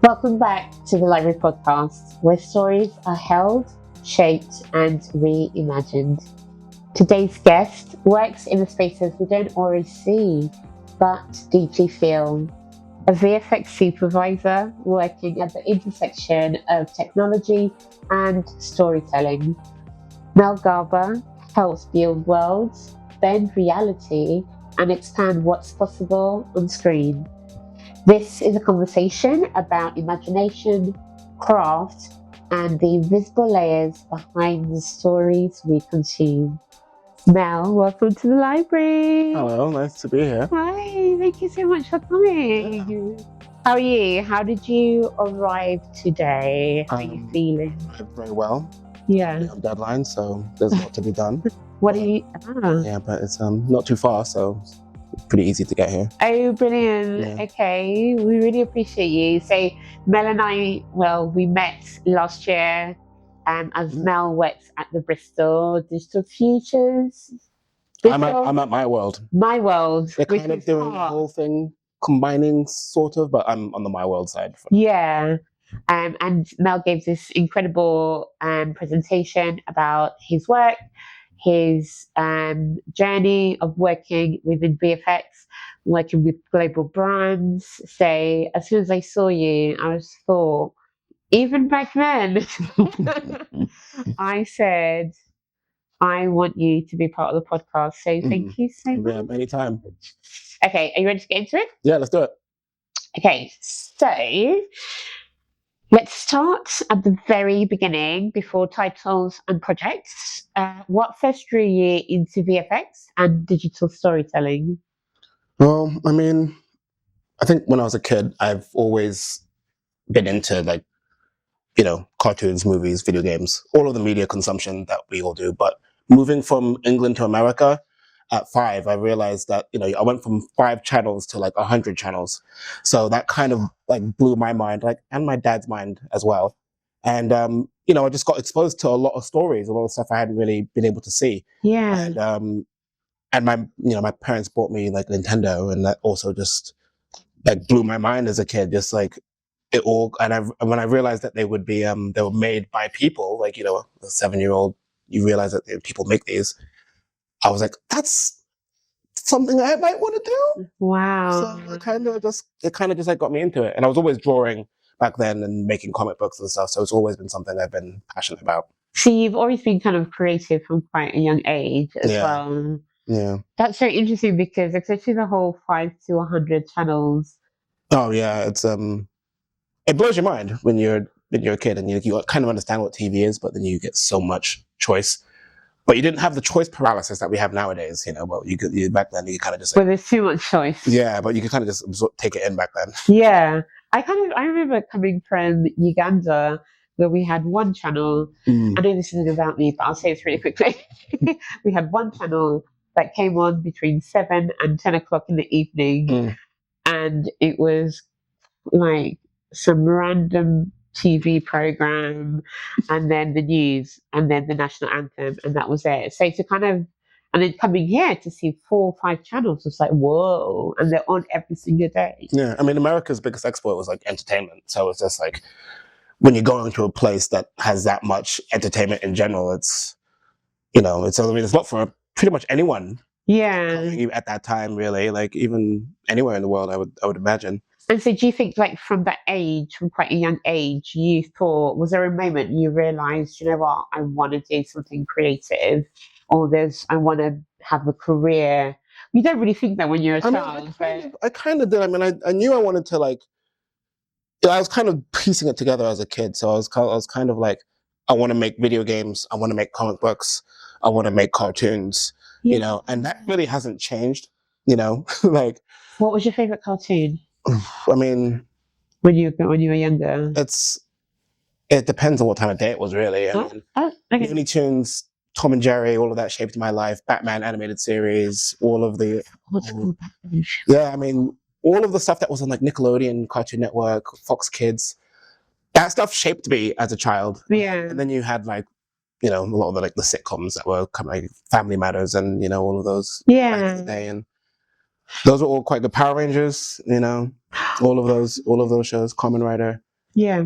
Welcome back to the Library Podcast, where stories are held, shaped, and reimagined. Today's guest works in the spaces we don't always see, but deeply feel. A VFX supervisor working at the intersection of technology and storytelling. Mel Garber helps build worlds, bend reality, and expand what's possible on screen. This is a conversation about imagination, craft, and the invisible layers behind the stories we consume. Mel, welcome to the library. Hello, nice to be here. Hi, thank you so much for coming. Yeah. How are you? How did you arrive today? How are you feeling? Very well. Yeah. I'm deadline, so there's a lot to be done. What are you? Yeah, but it's not too far, so it's pretty easy to get here. Oh, brilliant. Yeah. Okay, we really appreciate you. So Mel and I, we met last year as Mel works at the Bristol Digital Futures. I'm at MyWorld. MyWorld. They're kind of doing the whole thing, combining sort of, but I'm on the MyWorld side. Yeah. And Mel gave this incredible presentation about his work, his journey of working within VFX, working with global brands. So as soon as I saw you, I was thought, even back then, I said, I want you to be part of the podcast. So thank you so much. Yeah, anytime. Okay, are you ready to get into it? Yeah, let's do it. Okay, so let's start at the very beginning, before titles and projects. What first drew you into VFX and digital storytelling? Well, I mean, I think when I was a kid, I've always been into cartoons, movies, video games, all of the media consumption that we all do. But moving from England to America at 5, I realized that, I went from 5 channels to 100 channels. So that kind of blew my mind, and my dad's mind as well. And, I just got exposed to a lot of stories, a lot of stuff I hadn't really been able to see. Yeah. And my parents bought me Nintendo, and that also just blew my mind as a kid, just it all. And when I realized that they were made by people, a 7-year-old, you realize that people make these. I was like, that's something I might want to do. Wow. So it kind of just got me into it. And I was always drawing back then and making comic books and stuff. So it's always been something I've been passionate about. So you've always been kind of creative from quite a young age as well. Yeah. That's very interesting because especially the whole 5 to 100 channels. Oh yeah, it blows your mind when you're a kid and you kind of understand what TV is, but then you get so much choice. But you didn't have the choice paralysis that we have nowadays, But back then you kind of just. Well, there's too much choice. Yeah, but you could kind of just take it in back then. Yeah, I remember coming from Uganda where we had one channel. I know this isn't about me, but I'll say this really quickly. We had one channel that came on between 7 and 10 o'clock in the evening, and it was some random TV program, and then the news, and then the national anthem, and that was it. So and then coming here to see 4 or 5 channels was whoa, and they're on every single day. Yeah, I mean, America's biggest export was entertainment, so it's just when you're going to a place that has that much entertainment in general, it's it's not for pretty much anyone. Yeah, at that time, really, even anywhere in the world, I would imagine. And so do you think from that age, from quite a young age, you thought, was there a moment you realized, you know what, I want to do something creative, or I want to have a career? You don't really think that when you're a child. I kind of did. I mean, I knew I wanted to I was kind of piecing it together as a kid. So I was kind of I want to make video games. I want to make comic books. I want to make cartoons, and that really hasn't changed, What was your favorite cartoon? I mean, when you were younger, it depends on what time of day it was, really. Okay. Looney Tunes, Tom and Jerry, all of that shaped my life. Batman animated series, all of the. Yeah, I mean, all of the stuff that was on Nickelodeon, Cartoon Network, Fox Kids, that stuff shaped me as a child. Yeah, and then you had a lot of the sitcoms that were kind of Family Matters and all of those. Yeah. Back in the day, and those were all quite the Power Rangers, all of those shows, Kamen Rider. Yeah.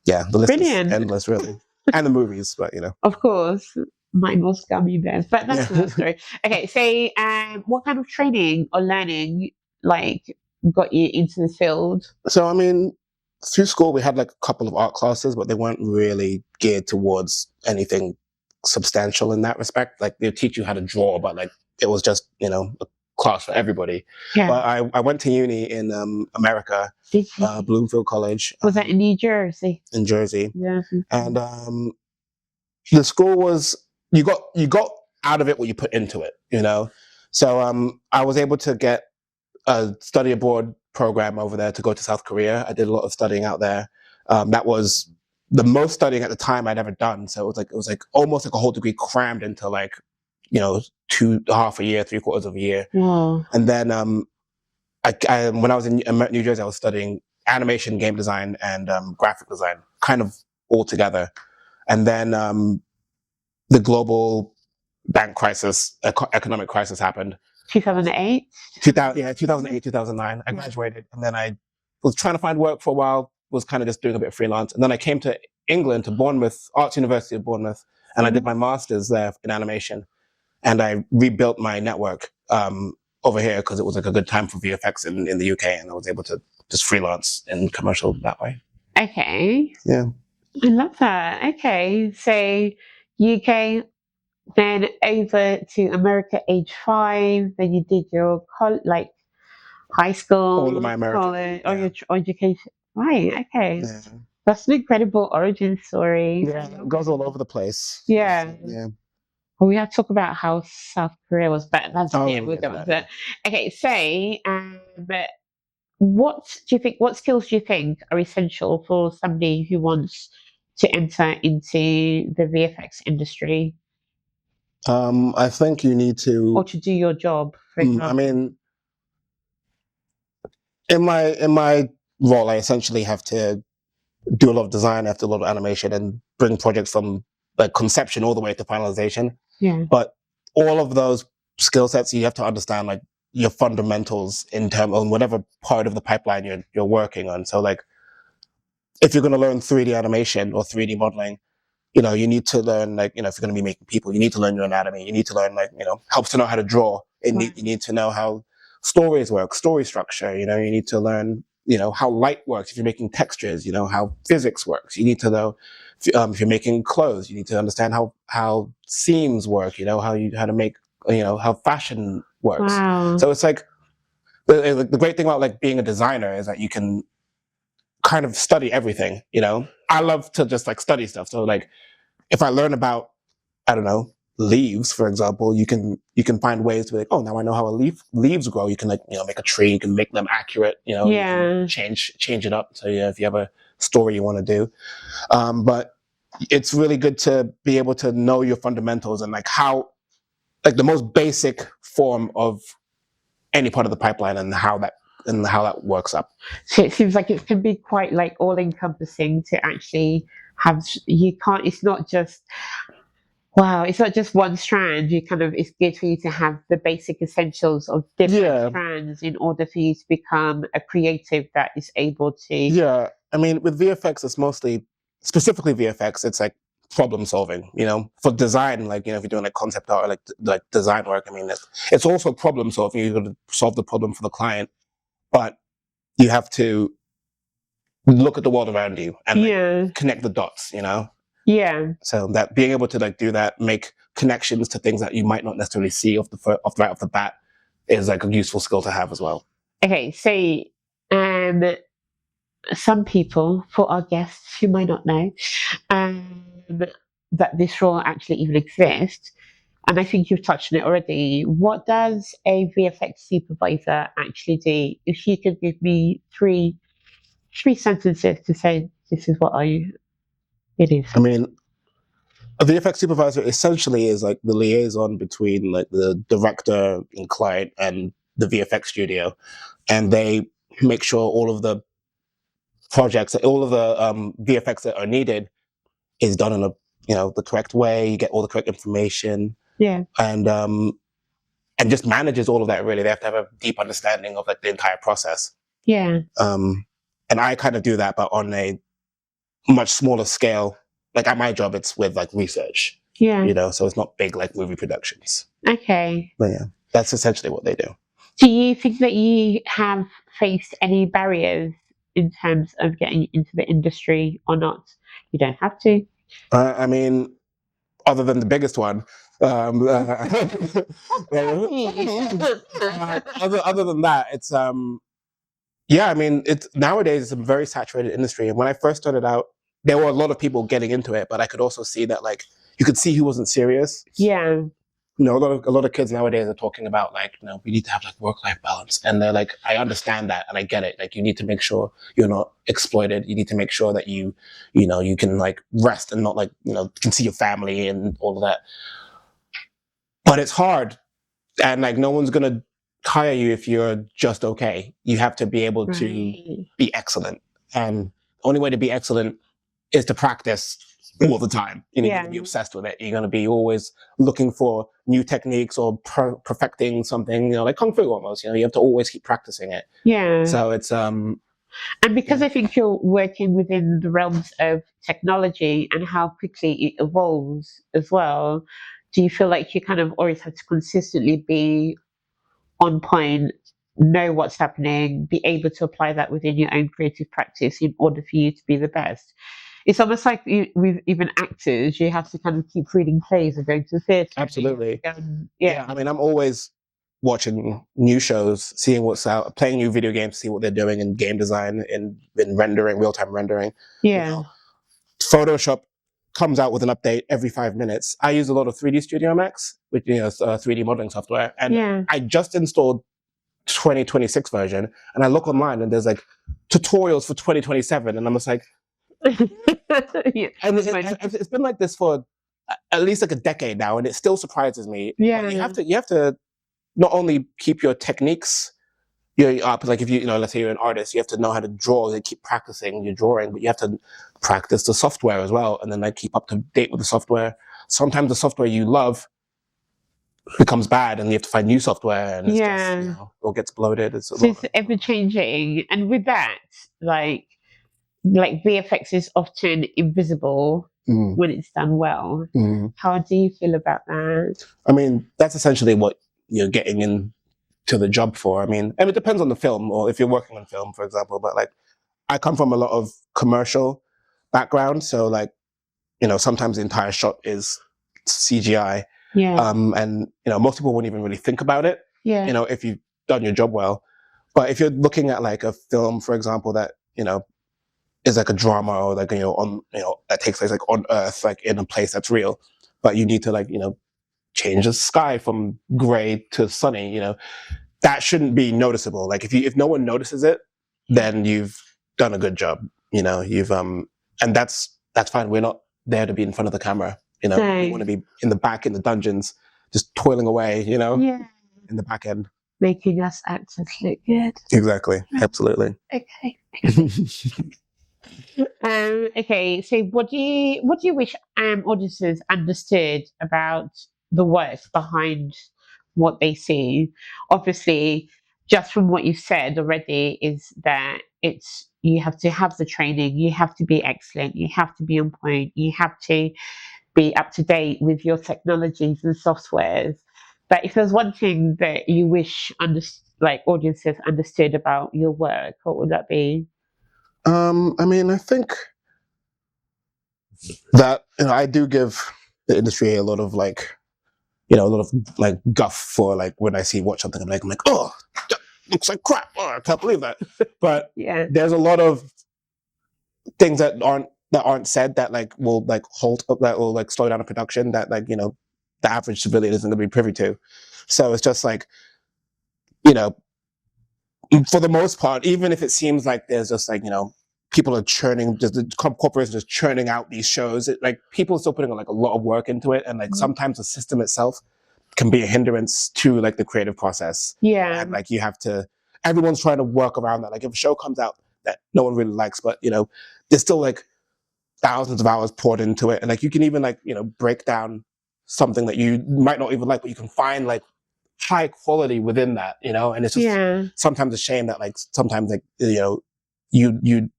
Yeah, the list Brilliant. is endless, really. And the movies, but Of course. Mine was gummy bears, but that's Yeah. another story. Okay, so what kind of training or learning like got you into the field? So, I mean, through school, we had like a couple of art classes, but they weren't really geared towards anything substantial in that respect. Like, they teach you how to draw, but like, it was just, a class for everybody. Yeah. But I went to uni in America, Did you? Bloomfield College. Was that in New Jersey? In Jersey. Yeah. And the school was, you got out of it what you put into it, So I was able to get a study abroad program over there to go to South Korea. I did a lot of studying out there. That was the most studying at the time I'd ever done. So it was like almost like a whole degree crammed into like, half a year, 3/4 of a year. Wow. And then when I was in New Jersey, I was studying animation, game design, and graphic design, kind of all together. And then the global bank crisis, economic crisis happened. 2008? 2008, 2009. I graduated, and then I was trying to find work for a while, was kind of just doing a bit of freelance. And then I came to England, to Bournemouth, Arts University of Bournemouth, and I did my master's there in animation. And I rebuilt my network over here because it was like a good time for VFX in the UK, and I was able to just freelance in commercial that way. Okay. Yeah. I love that. Okay. So UK, then over to America age 5, then you did your high school, All of my American, college, or your education. Right, okay. Yeah. That's an incredible origin story. Yeah, it goes all over the place. Yeah. Yeah. Well, we have to talk about how South Korea was, but that's Oh, yeah, we'll yeah, go on to that. Okay, so but what skills do you think are essential for somebody who wants to enter into the VFX industry I think you need or to. to do your job, for example? I mean, in my role, I essentially have to do a lot of design, I have to do a lot of animation, and bring projects from like conception all the way to finalization. Yeah. But all of those skill sets, you have to understand like your fundamentals in terms of whatever part of the pipeline you're working on. So like, if you're going to learn 3D animation or 3D modeling, you need to learn like, if you're going to be making people, you need to learn your anatomy. You need to learn like, helps to know how to draw. You need to know how stories work, story structure. You need to learn, how light works. If you're making textures, how physics works. You need to know if you're making clothes, you need to understand how seams work. How to make, how fashion works. Wow. So it's like the great thing about like being a designer is that you can kind of study everything. I love to just like study stuff. So like, if I learn about, I don't know, leaves, for example, you can find ways to be like, oh, now I know how leaves grow. You can like, make a tree, you can make them accurate, Yeah. you can change it up. So if you have a story you want to do. But it's really good to be able to know your fundamentals and like how, like the most basic form of any part of the pipeline and how that works up. So it seems like it can be quite like all encompassing to actually have, it's not just one strand. It's good for you to have the basic essentials of different strands in order for you to become a creative that is able to. Yeah. I mean, with VFX, it's mostly, specifically VFX, it's like problem solving, for design, like, if you're doing like concept art or like design work, I mean, it's also problem solving. You're going to solve the problem for the client, but you have to look at the world around you and connect the dots, Yeah. So that being able to like do that, make connections to things that you might not necessarily see right off the bat is like a useful skill to have as well. Okay, so some people, for our guests who might not know, that this role actually even exists, and I think you've touched on it already. What does a VFX supervisor actually do? If you could give me three sentences to say this is what it is. I mean, a VFX supervisor essentially is like the liaison between like the director and client and the VFX studio, and they make sure all of the projects, all of the VFX that are needed is done in the correct way. You get all the correct information. Yeah. And just manages all of that. Really, they have to have a deep understanding of like the entire process. Yeah. And I kind of do that, but on a much smaller scale. Like at my job, it's with like research, Yeah. so it's not big like movie productions. Okay. But yeah, that's essentially what they do. Do you think that you have faced any barriers in terms of getting into the industry or not? You don't have to. I mean, other than the biggest one, other than that, it's yeah. I mean, it's nowadays it's a very saturated industry. And when I first started out, there were a lot of people getting into it, but I could also see that like you could see who wasn't serious. Yeah. A lot of kids nowadays are talking about like, we need to have like work-life balance, and they're like, I understand that and I get it. Like, you need to make sure you're not exploited. You need to make sure that you can like rest and not like can see your family and all of that. But it's hard, and like no one's gonna hire you if you're just okay. You have to be able to be excellent, and the only way to be excellent is to practice all the time. You're going to be obsessed with it. You're going to be always looking for new techniques or perfecting something, like Kung Fu almost. You have to always keep practicing it. Yeah. So it's and because I think you're working within the realms of technology and how quickly it evolves as well, do you feel like you kind of always have to consistently be on point, know what's happening, be able to apply that within your own creative practice in order for you to be the best? It's almost like with even actors, you have to kind of keep reading plays or going to the theatre. Absolutely. Yeah, I mean, I'm always watching new shows, seeing what's out, playing new video games, see what they're doing in game design, in rendering, real-time rendering. Yeah. Photoshop comes out with an update every 5 minutes. I use a lot of 3D Studio Max, which 3D modeling software, and I just installed 2026 version, and I look online and there's like tutorials for 2027, and I'm just like, and it's been like this for at least like a decade now, and it still surprises me. Yeah, you have to not only keep your techniques up, like if let's say you're an artist, you have to know how to draw, and keep practicing your drawing, but you have to practice the software as well, and then like keep up to date with the software. Sometimes the software you love becomes bad, and you have to find new software, and it's just, or gets bloated. It's ever changing, and with that, like VFX is often invisible when it's done well. How do you feel about that? I mean, that's essentially what you're getting into the job for. I mean, and it depends on the film, or if you're working on film, for example. But like, I come from a lot of commercial background, so like, sometimes the entire shot is CGI. Yeah. And most people wouldn't even really think about it. Yeah. If you've done your job well. But if you're looking at like a film, for example, that is like a drama, or like that takes place like on Earth, like in a place that's real, but you need to like change the sky from gray to sunny, that shouldn't be noticeable. Like if no one notices it, then you've done a good job. You've and that's fine. We're not there to be in front of the camera. We want to be in the back in the dungeons, just toiling away. In the back end, making us actors look good. Exactly. Absolutely. Okay. Okay, so what do you wish audiences understood about the work behind what they see? Obviously, just from what you've said already, is that you have to have the training, you have to be excellent, you have to be on point, you have to be up to date with your technologies and softwares. But if there's one thing that you wish audiences understood about your work, what would that be? I mean, I think that I do give the industry a lot of guff for like when I watch something, I'm like, oh, that looks like crap. Oh, I can't believe that. But there's a lot of things that aren't said that like will like halt up, that will like slow down a production, that like the average civilian isn't going to be privy to. So it's just like for the most part, even if it seems like there's just like people are churning, just the corporations just churning out these shows, like people are still putting like a lot of work into it, and like sometimes the system itself can be a hindrance to like the creative process. And like everyone's trying to work around that. Like if a show comes out that no one really likes, but there's still like thousands of hours poured into it, and like you can even like break down something that you might not even like, but you can find like high quality within that, and it's just sometimes a shame that like sometimes like you'd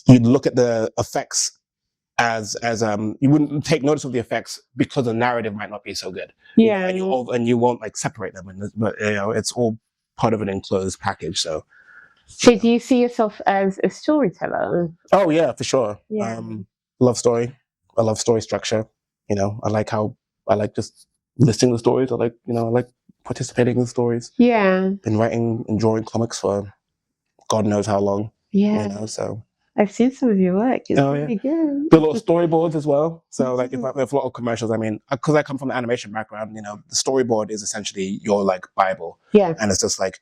look at the effects as you wouldn't take notice of the effects because the narrative might not be so good. Yeah. And you won't like separate them. But it's all part of an enclosed package. So do you see yourself as a storyteller? Oh yeah, for sure. Yeah. Love story. I love story structure. I like just listing the stories. I like participating in stories. Yeah. Been writing and drawing comics for God knows how long. Yeah. So I've seen some of your work. It's really good. The little storyboards as well. So like if a lot of commercials, I mean, because I come from the animation background, the storyboard is essentially your like Bible. Yeah. And it's just like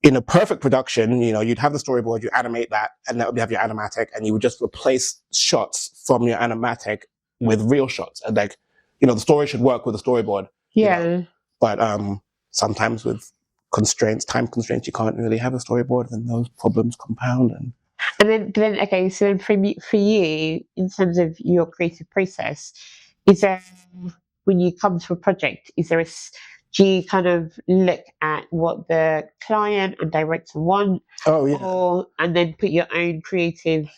in a perfect production, you'd have the storyboard, you animate that, and that would have your animatic, and you would just replace shots from your animatic with real shots. And like, the story should work with the storyboard. Yeah. But sometimes with time constraints, you can't really have a storyboard, and those problems compound. And then okay, so then for you, in terms of your creative process, is there, when you come to a project, do you kind of look at what the client and director want? Oh yeah. And then put your own creative?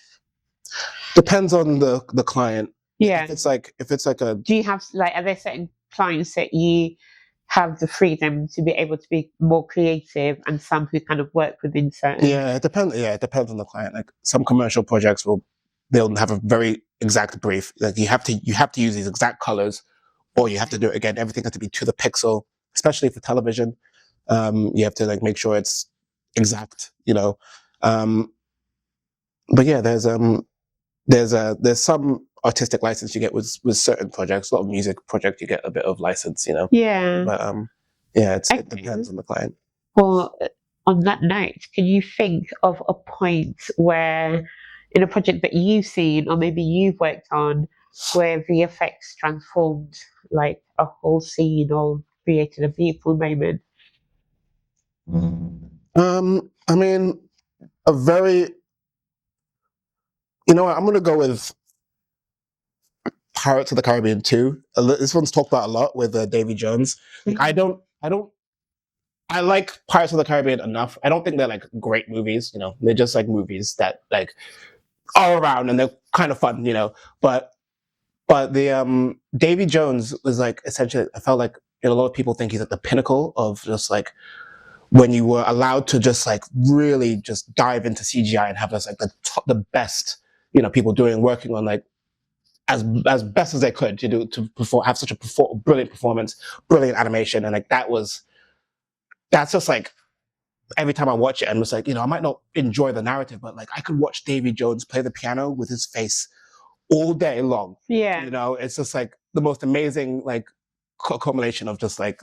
Depends on the client. Yeah. If it's like a. Do you have are there certain clients that you have the freedom to be able to be more creative, and some who kind of work within certain? Yeah, it depends. Yeah, it depends on the client. Like some commercial projects they'll have a very exact brief. Like you have to use these exact colors, or you have to do it again. Everything has to be to the pixel, especially for television. You have to like make sure it's exact. But yeah, there's some artistic license you get with certain projects. A lot of music projects you get a bit of license. Yeah. But yeah, it depends on the client. Well, on that note, can you think of a point where, in a project that you've seen or maybe you've worked on, where VFX transformed like a whole scene or created a beautiful moment? I mean, a very. I'm going to go with Pirates of the Caribbean 2. This one's talked about a lot with Davy Jones. Mm-hmm. I like Pirates of the Caribbean enough. I don't think they're like great movies. They're just like movies that like are around and they're kind of fun. But the Davy Jones was like essentially. I felt like a lot of people think he's at the pinnacle of just like when you were allowed to just like really just dive into CGI and have this like the best people working on like as best as they could to perform, have such a brilliant performance, brilliant animation, and like that's just like every time I watch it, I'm just like I might not enjoy the narrative, but like I could watch Davy Jones play the piano with his face all day long. Yeah, it's just like the most amazing like culmination of just like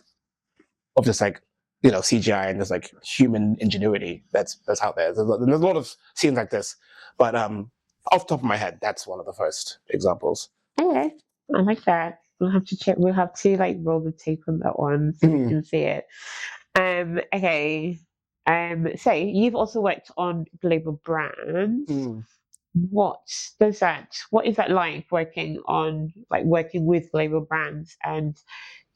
CGI and just like human ingenuity that's out there. There's a lot of scenes like this, but off the top of my head, that's one of the first examples. okay, I like that. We'll have to check. We'll have to like roll the tape on that one so we can see it. Okay. So you've also worked on global brands. What is that like working with global brands? And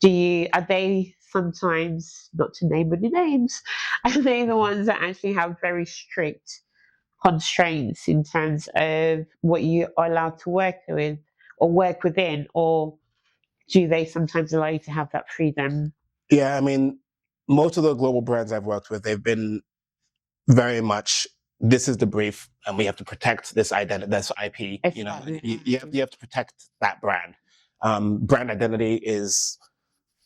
are they sometimes, not to name any names, are they the ones that actually have very strict constraints in terms of what you are allowed to work with or work within, or do they sometimes allow you to have that freedom? Yeah, I mean, most of the global brands I've worked with, they've been very much, this is the brief, and we have to protect this identity, this IP. You have to protect that brand. Brand identity is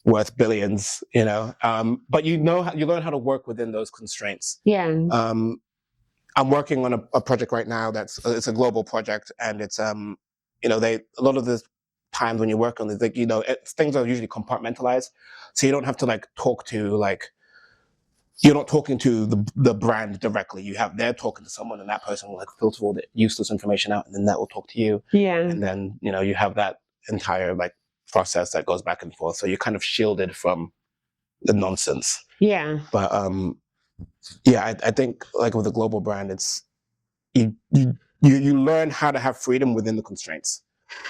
worth billions, but you learn how to work within those constraints. Yeah. I'm working on a project right now it's a global project, and it's a lot of the times when you work on it, like things are usually compartmentalized, so you don't have to like talk to like. You're not talking to the brand directly. They're talking to someone, and that person will like filter all the useless information out, and then that will talk to you. Yeah. And then you have that entire like process that goes back and forth. So you're kind of shielded from the nonsense. Yeah. But yeah, I think like with a global brand, it's you learn how to have freedom within the constraints.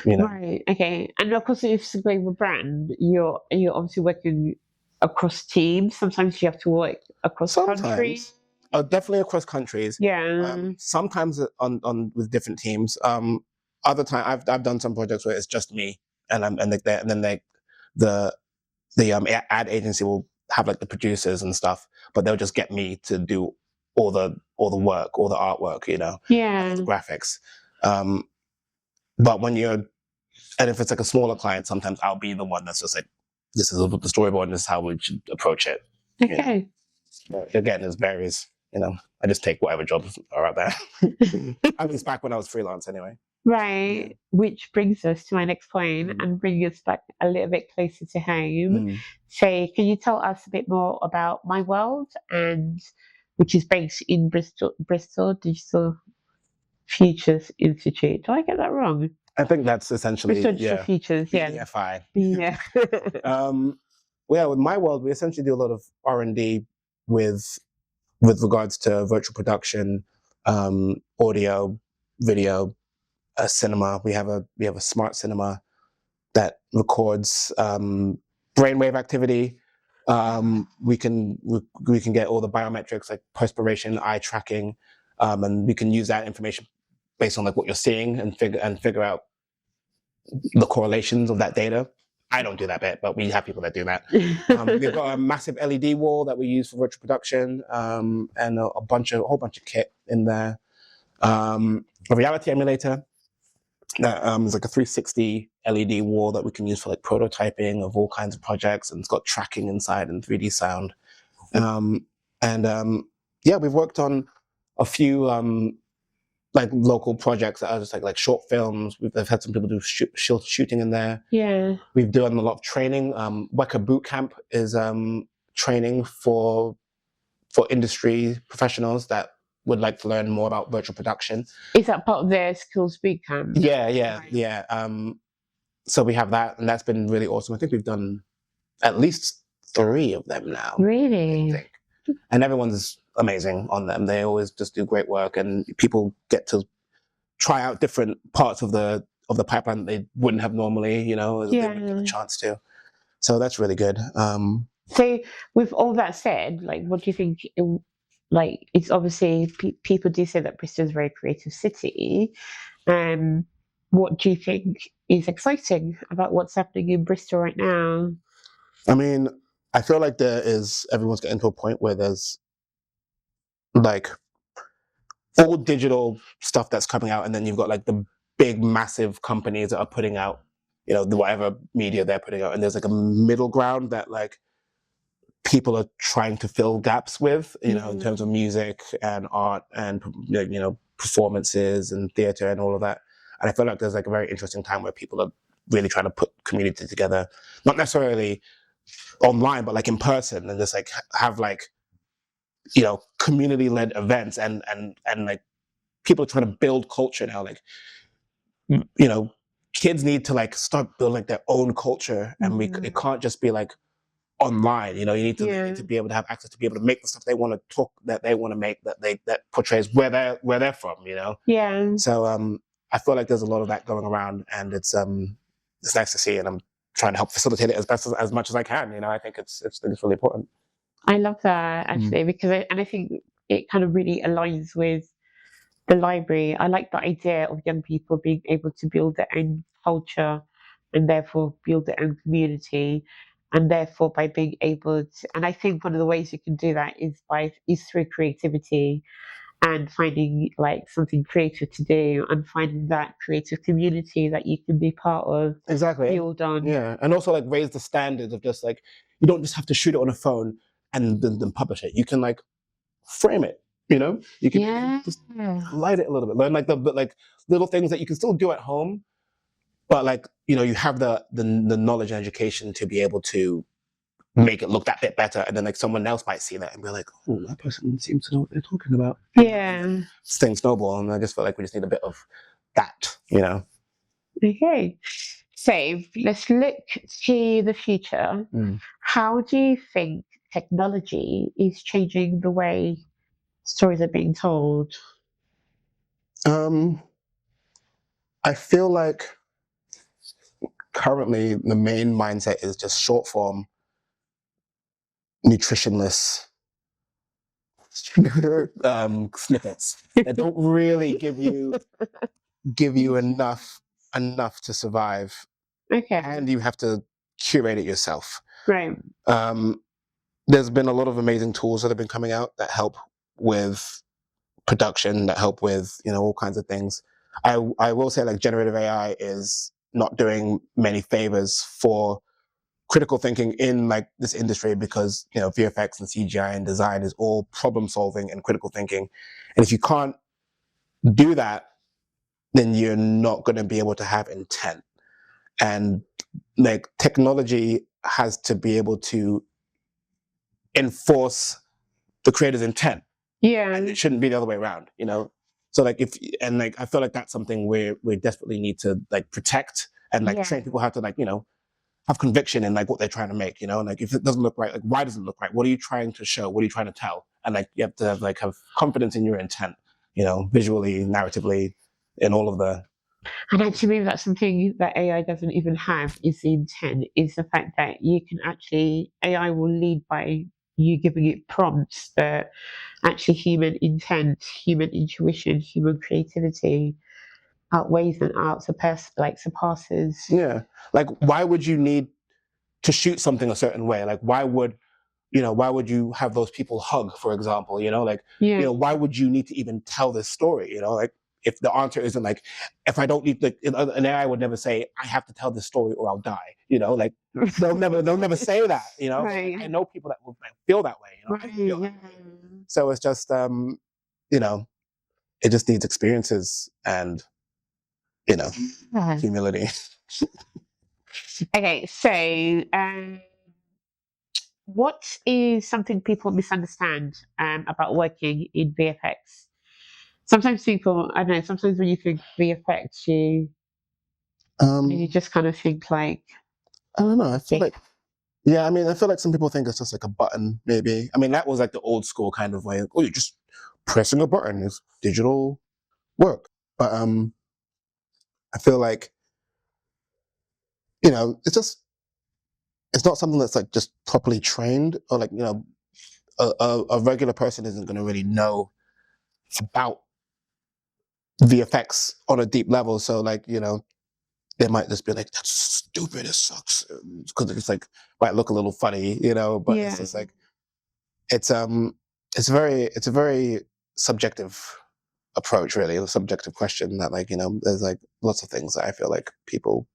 Right. Okay. And of course, if it's a global brand, you're obviously working across teams. Sometimes you have to work across countries. definitely across countries. Yeah. Sometimes on with different teams. Other time I've done some projects where it's just me, and then the ad agency will have like the producers and stuff, but they'll just get me to do all the work, all the artwork, and Yeah. all the graphics. But and if it's like a smaller client, sometimes I'll be the one that's just like, this is the storyboard and this is how we should approach it. Okay. But again, it varies. I just take whatever jobs are out there. At least back when I was freelance, anyway. Right. Yeah. Which brings us to my next point and bring us back a little bit closer to home. So, can you tell us a bit more about MyWorld, and which is based in Bristol Digital Futures Institute? Do I get that wrong? I think that's essentially Bristol Digital Futures. Yeah. BFI. Yeah. Well, with MyWorld, we essentially do a lot of R&D with regards to virtual production, audio, video, cinema. We have a smart cinema that records brainwave activity. We can get all the biometrics like perspiration, eye tracking, and we can use that information based on like what you're seeing and figure out the correlations of that data. I don't do that bit, but we have people that do that. We've got a massive LED wall that we use for virtual production, and a whole bunch of kit in there. A reality emulator that is like a 360 LED wall that we can use for like prototyping of all kinds of projects, and it's got tracking inside and 3D sound. Yeah, we've worked on a few like local projects that are just like short films. We've had some people do shooting in there. Yeah. We've done a lot of training. Weka Boot Camp is training for industry professionals that would like to learn more about virtual production. Is that part of their skills boot camp? Yeah. So we have that, and that's been really awesome. I think we've done at least 3 of them now. Really? I think. And everyone's amazing on them. They always just do great work, and people get to try out different parts of the pipeline that they wouldn't have normally, they wouldn't get a chance to. So that's really good. So with all that said, like, what do you think? Like, it's obviously people do say that Bristol is a very creative city. What do you think is exciting about what's happening in Bristol right now? I mean, I feel like everyone's getting to a point where there's like all digital stuff that's coming out, and then you've got like the big massive companies that are putting out, whatever media they're putting out, and there's like a middle ground that like people are trying to fill gaps with, in terms of music and art and performances and theater and all of that. And I feel like there's like a very interesting time where people are really trying to put community together, not necessarily online, but like in person, and just like have like community-led events and like people are trying to build culture now. Like kids need to like start building like their own culture, and it can't just be like online. You need to be able to have access to be able to make the stuff they want to talk, that they want to make, that portrays where they're from. Yeah. So I feel like there's a lot of that going around, and it's nice to see, and I'm trying to help facilitate it as much as I can. I think it's really important. I love that actually, because I think it kind of really aligns with the library. I like the idea of young people being able to build their own culture and therefore build their own community, and therefore by being able to, and I think one of the ways you can do that is through creativity and finding like something creative to do and finding that creative community that you can be part of. Exactly. Build on. Yeah. And also like raise the standards of just like, you don't just have to shoot it on a phone and then publish it. You can like frame it, you can just light it a little bit. Learn like the little things that you can still do at home, but like, you have the knowledge and education to be able to make it look that bit better, and then like someone else might see that and be like, oh, that person seems to know what they're talking about. Yeah. Thing snowball, and I just feel like we just need a bit of that, Okay. So let's look to the future. How do you think technology is changing the way stories are being told? I feel like currently the main mindset is just short form, nutritionless snippets that don't really give you enough to survive, Okay. and you have to curate it yourself. Right. There's been a lot of amazing tools that have been coming out that help with production, that help with all kinds of things. I will say, like, generative AI is not doing many favors for critical thinking in like this industry, because VFX and CGI and design is all problem solving and critical thinking, and if you can't do that, then you're not going to be able to have intent. And like, technology has to be able to enforce the creator's intent. Yeah. And it shouldn't be the other way around, So like, I feel like that's something we desperately need to like protect, and like train people how to like, have conviction in like what they're trying to make, like if it doesn't look right, like why doesn't it look right? What are you trying to show? What are you trying to tell? And like, you have to have confidence in your intent, visually, narratively, in all of the. And actually, maybe that's something that AI doesn't even have, is the intent, is the fact that you can actually, AI will lead by you giving it prompts that actually human intent, human intuition, human creativity outweighs and surpasses. Yeah. Like, why would you need to shoot something a certain way? Like, why would you have those people hug, for example? Why would you need to even tell this story? Like, if the answer isn't like, if I don't need, like, an AI would never say, I have to tell this story or I'll die. Like, they'll never say that. Right. I know people that will feel that way. Right. I feel that way. So it's just, it just needs experiences and humility. Okay, so what is something people misunderstand about working in VFX? Sometimes people, I don't know, sometimes when you think VFX, you just kind of think like, I don't know. I feel like, yeah, I mean, I feel like some people think it's just like a button, maybe. I mean, that was like the old school kind of way. Oh, you're just pressing a button. It's digital work. But I feel like, it's not something that's like just properly trained, or like, a regular person isn't going to really know about VFX on a deep level. So like, they might just be like, that's stupid, it sucks, because it's like, might look a little funny, but it's just like, it's a very subjective approach, really, a subjective question that, like, there's like lots of things that I feel like people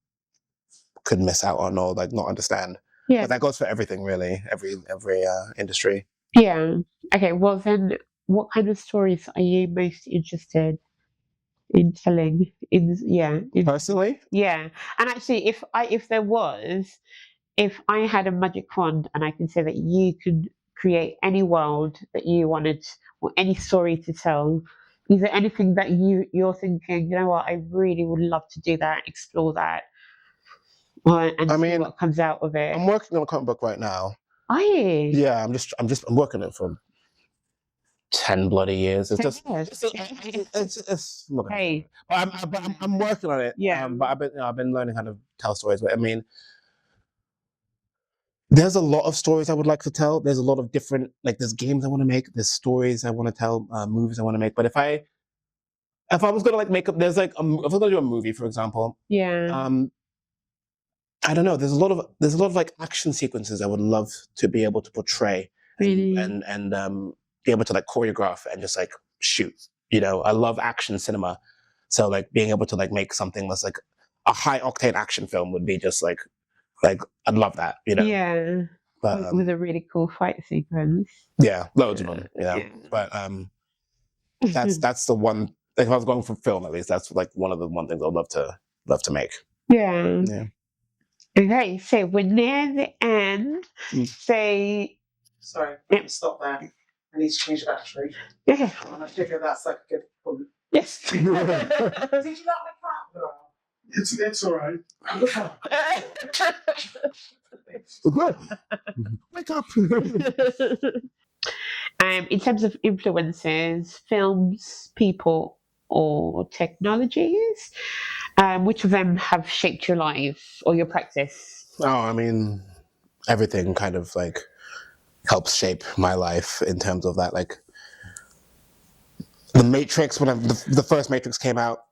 could miss out on or like not understand. But that goes for everything, really, every industry. Yeah. Okay, well then, what kind of stories are you most interested in telling? Personally? Yeah. And actually, if I had a magic wand and I can say that you could create any world that you wanted or any story to tell, is there anything that you're thinking, you know what, I really would love to do that, explore that, and see what comes out of it? I'm working on a comic book right now. Are you? Yeah, I'm working on it for 10 bloody years. It's just, it's not gonna happen. But I'm working on it. Yeah. But I've been learning how to tell stories. But I mean, there's a lot of stories I would like to tell. There's a lot of different, like, there's games I want to make. There's stories I want to tell, movies I want to make. But if I was gonna like make up, there's like, if I was gonna do a movie, for example, I don't know. There's a lot of like action sequences I would love to be able to portray, Really? and be able to like choreograph and just like shoot. I love action cinema, so like being able to like make something that's like a high octane action film would be just like I'd love that. Yeah. But with a really cool fight sequence. Yeah, loads of them. But that's the one. Like, if I was going for film, at least that's like one of the things I'd love to make. Yeah. Yeah. Okay, so we're near the end. Say, sorry, stop there. I need to change the battery. Yeah. And I figure that's like a good one. Yes. Did you like my cat? No. It's all right. Wake up. In terms of influences, films, people, or technologies, which of them have shaped your life or your practice? Oh, I mean, everything kind of like helps shape my life in terms of that. Like, The Matrix, when the first Matrix came out,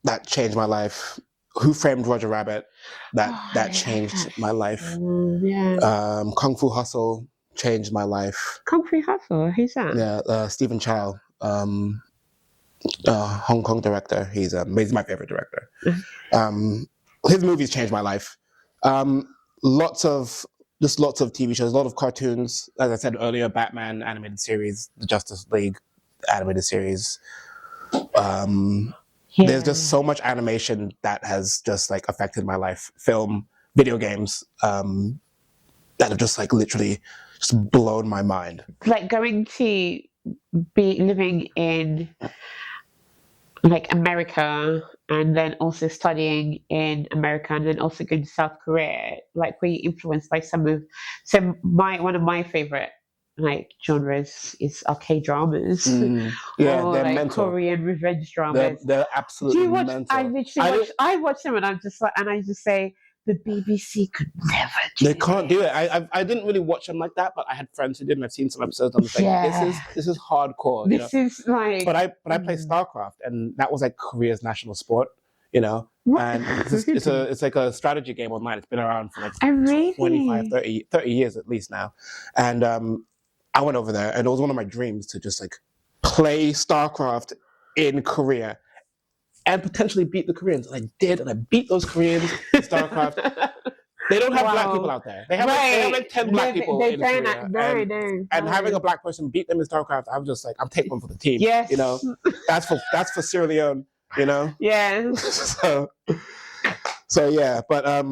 that changed my life. Who Framed Roger Rabbit? That changed my life. Yeah. Kung Fu Hustle changed my life. Kung Fu Hustle. Who's that? Yeah, Stephen Chow, Hong Kong director. He's my favorite director. His movies changed my life. Lots of TV shows, a lot of cartoons. As I said earlier, Batman animated series, the Justice League animated series. There's just so much animation that has just like affected my life. Film, video games, that have just like literally just blown my mind. Like going to be living in like America and then also studying in America and then also going to South Korea, like were you influenced by one of my favorite like genres is arcade dramas. Yeah, or they're like mental. Korean revenge dramas. They're absolutely Do you watch? mental. I watch them and I just say the BBC could never do They can't do it. I didn't really watch them like that, but I had friends who did, and I've seen some episodes. And I'm just like, this is hardcore. This is like. But I play StarCraft, and that was like Korea's national sport. And it's like a strategy game online. It's been around for like 25, 30 years at least now. And I went over there, and it was one of my dreams to just like play StarCraft in Korea and potentially beat the Koreans. And I did, and I beat those Koreans in StarCraft. They don't have black people out there. They have like 10 black people in Korea. And having a black person beat them in StarCraft, I was just like, I'm taking one for the team. Yes. That's for Sierra Leone, Yeah. so yeah, but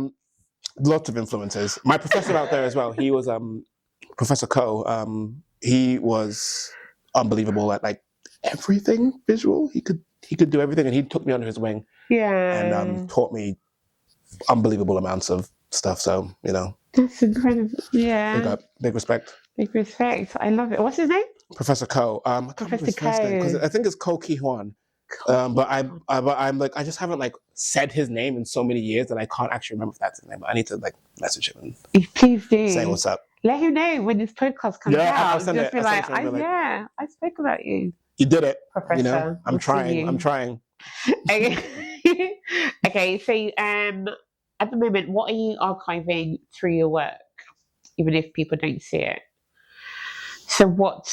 lots of influences. My professor out there as well, he was Professor Ko. He was unbelievable at like everything visual. He could do everything, and he took me under his wing. Yeah. And taught me unbelievable amounts of stuff. So that's incredible. Yeah. Big respect. Big respect. I love it. What's his name? Professor Ko. Professor Ko. Because I think it's Ko Ki-hwan. But I'm like, I just haven't like said his name in so many years that I can't actually remember if that's his name. But I need to like message him and please do say what's up. Let him know when this podcast comes out. I'll send just it. Be like, I spoke about you. You did it, Professor. I'm trying. Okay, so at the moment, what are you archiving through your work, even if people don't see it? So what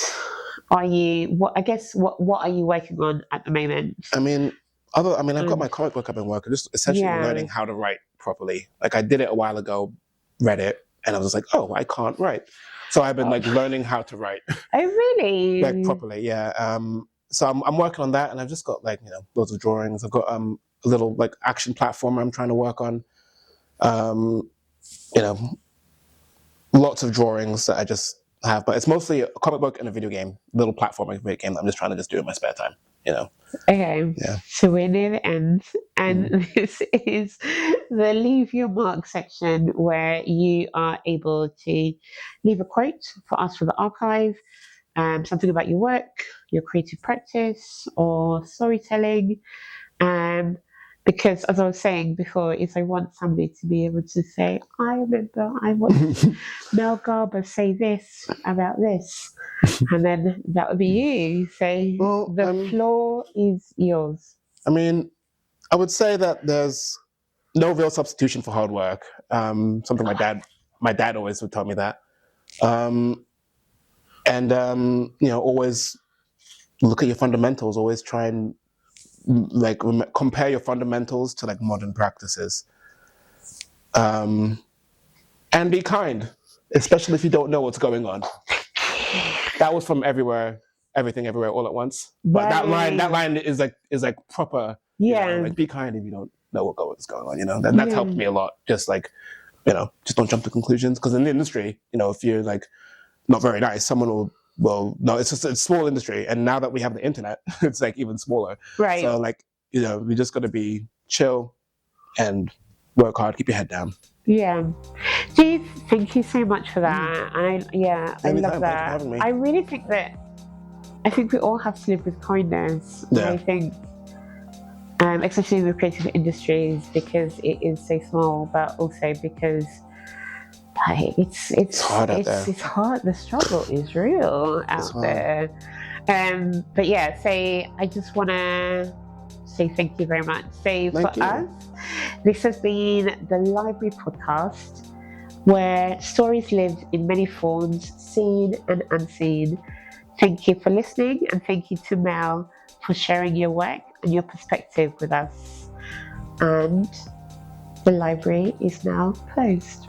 are you working on at the moment? I've got my comic book I've been working, just essentially learning how to write properly. Like I did it a while ago, read it, and I was like, oh, I can't write. So I've been like learning how to write. Oh, really? Like properly, yeah. So I'm working on that, and I've just got like loads of drawings. I've got a little like action platformer I'm trying to work on. Lots of drawings that I just have, but it's mostly a comic book and a video game, little platforming video game that I'm just trying to just do in my spare time. Okay. Yeah. So we're near the end, and this is the Leave Your Mark section where you are able to leave a quote for us for the archive, something about your work, your creative practice, or storytelling. Because as I was saying before, is I want somebody to be able to say, I remember I watched Mel Garber say this about this. And then that would be you. So the floor is yours. I would say that there's no real substitution for hard work. Something my dad always would tell me that. Always look at your fundamentals, always try and like compare your fundamentals to like modern practices, and be kind, especially if you don't know what's going on. That was from Everything Everywhere All at Once. But that line is like proper. Like be kind if you don't know what's going on. That's helped me a lot. Just like just don't jump to conclusions, because in the industry, if you're like not very nice, someone will no, it's just a small industry, and now that we have the internet, it's like even smaller. Right. So like we just got to be chill and work hard, keep your head down. Yeah. Steve, thank you so much for that. I love that. Thanks for having me. I really think we all have to live with kindness. Yeah. I think, especially in the creative industries, because it is so small, but also because it's hard out there. It's hard. The struggle is real out there. But yeah, I just want to say thank you very much. So Thank for you. us, this has been the Library Podcast, where stories live in many forms, seen and unseen. Thank you for listening, and thank you to Mel for sharing your work and your perspective with us. And the library is now closed.